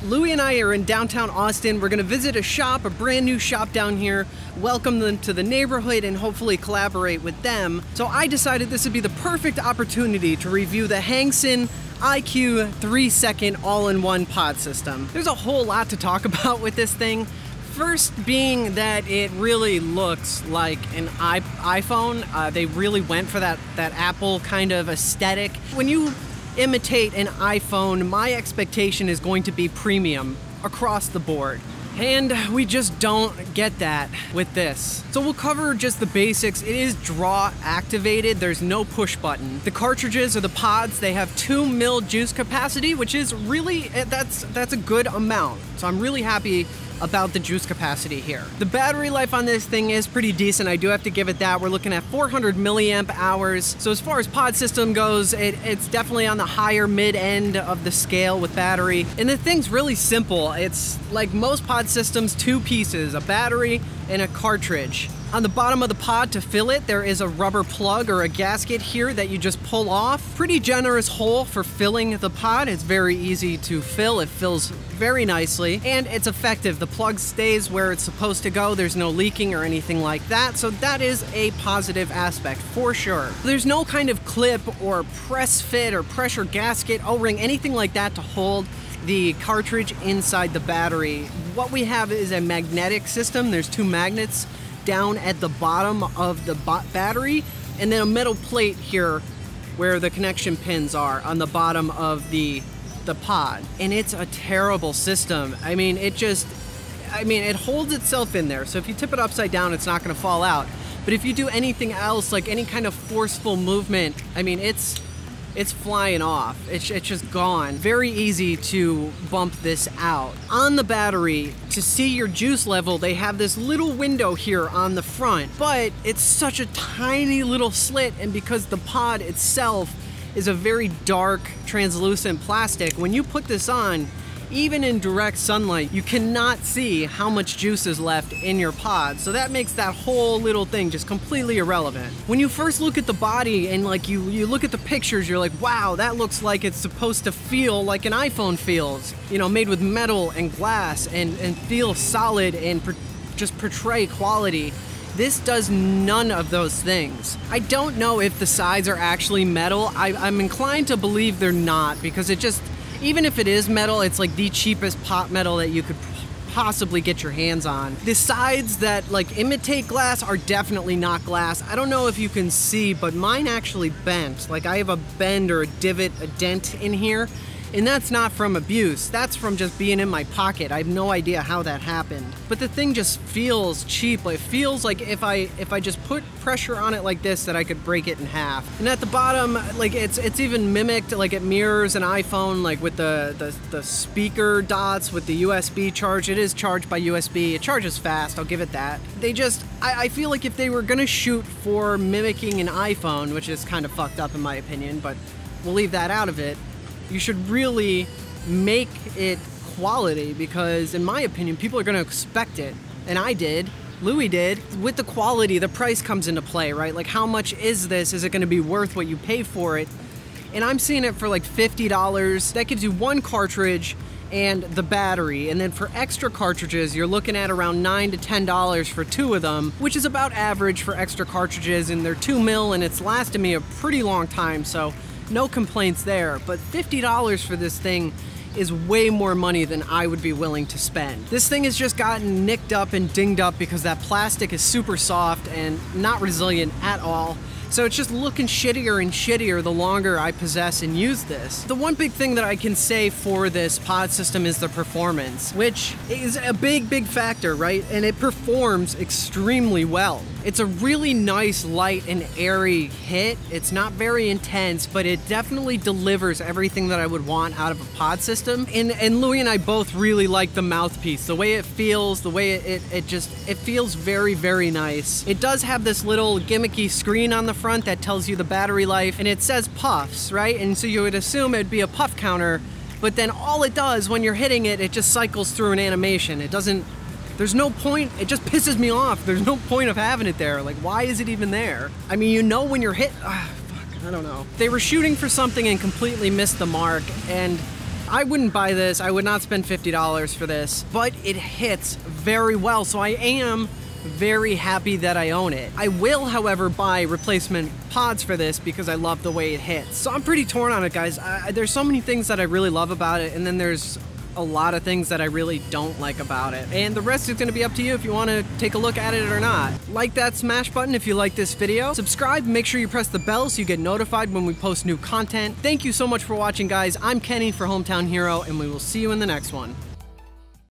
Louie and I are in downtown Austin. We're gonna visit a shop, a brand new shop down here, welcome them to the neighborhood and hopefully collaborate with them. So I decided this would be the perfect opportunity to review the Hangsen IQ 3-second all-in-one pod system. There's a whole lot to talk about with this thing. First being that it really looks like an iPhone. They really went for that Apple kind of aesthetic. When you imitate an iPhone, my expectation is going to be premium across the board. And we just don't get that with this. So we'll cover just the basics. It is draw activated. There's no push button. The cartridges or the pods, they have 2 mil juice capacity, which is really, that's a good amount. So I'm really happy about the juice capacity here. The battery life on this thing is pretty decent. I do have to give it that. We're looking at 400 milliamp hours. So as far as pod system goes, it's definitely on the higher mid end of the scale with battery. And the thing's really simple. It's like most pod systems, 2 pieces, a battery and a cartridge. On the bottom of the pod to fill it, there is a rubber plug or a gasket here that you just pull off. Pretty generous hole for filling the pod. It's very easy to fill. It fills very nicely and it's effective. The plug stays where it's supposed to go. There's no leaking or anything like that. So that is a positive aspect for sure. There's no kind of clip or press fit or pressure gasket, O-ring, anything like that to hold the cartridge inside the battery. What we have is a magnetic system. There's 2 magnets down at the bottom of the battery, and then a metal plate here where the connection pins are on the bottom of the pod. And it's a terrible system. I mean, it holds itself in there. So if you tip it upside down, it's not gonna fall out. But if you do anything else, like any kind of forceful movement, I mean, it's flying off. It's just gone. Very easy to bump this out. On the battery, to see your juice level, they have this little window here on the front, but it's such a tiny little slit, and because the pod itself is a very dark, translucent plastic, when you put this on, even in direct sunlight, you cannot see how much juice is left in your pod. So that makes that whole little thing just completely irrelevant. When you first look at the body and like you look at the pictures, you're like, wow, that looks like it's supposed to feel like an iPhone feels. You know, made with metal and glass and feel solid and just portray quality. This does none of those things. I don't know if the sides are actually metal. I'm inclined to believe they're not, because it just, even if it is metal, it's like the cheapest pot metal that you could possibly get your hands on. The sides that like imitate glass are definitely not glass. I don't know if you can see, but mine actually bent. Like I have a bend or a divot, a dent in here. And that's not from abuse, that's from just being in my pocket. I have no idea how that happened. But the thing just feels cheap. It feels like if I just put pressure on it like this, that I could break it in half. And at the bottom, like it's even mimicked, like it mirrors an iPhone, like with the speaker dots with the USB charge. It is charged by USB, it charges fast, I'll give it that. They just, I feel like if they were gonna shoot for mimicking an iPhone, which is kind of fucked up in my opinion, but we'll leave that out of it, you should really make it quality, because in my opinion, people are gonna expect it. And I did, Louie did. With the quality, the price comes into play, right? Like how much is this? Is it gonna be worth what you pay for it? And I'm seeing it for like $50. That gives you 1 cartridge and the battery. And then for extra cartridges, you're looking at around $9 to $10 for 2 of them, which is about average for extra cartridges, and they're 2 mil and it's lasted me a pretty long time, so no complaints there. But $50 for this thing is way more money than I would be willing to spend. This thing has just gotten nicked up and dinged up because that plastic is super soft and not resilient at all. So it's just looking shittier and shittier the longer I possess and use this. The one big thing that I can say for this pod system is the performance, which is a big factor, right? And it performs extremely well. It's a really nice, light and airy hit. It's not very intense, but it definitely delivers everything that I would want out of a pod system. And Louie and I both really like the mouthpiece, the way it feels, the way it feels very nice. It does have this little gimmicky screen on the front that tells you the battery life, and it says puffs, right? And so you would assume it'd be a puff counter, but then all it does when you're hitting it, it just cycles through an animation. It doesn't, there's no point, it just pisses me off. There's no point of having it there. Like, why is it even there? I mean, you know when you're hit, fuck, I don't know. They were shooting for something and completely missed the mark, and I wouldn't buy this. I would not spend $50 for this, but it hits very well, so I am very happy that I own it. I will, however, buy replacement pods for this because I love the way it hits. So I'm pretty torn on it, guys. There's so many things that I really love about it, and then there's a lot of things that I really don't like about it. And the rest is gonna be up to you if you wanna take a look at it or not. Like that smash button if you like this video. Subscribe, make sure you press the bell so you get notified when we post new content. Thank you so much for watching, guys. I'm Kenny for Hometown Hero, and we will see you in the next one.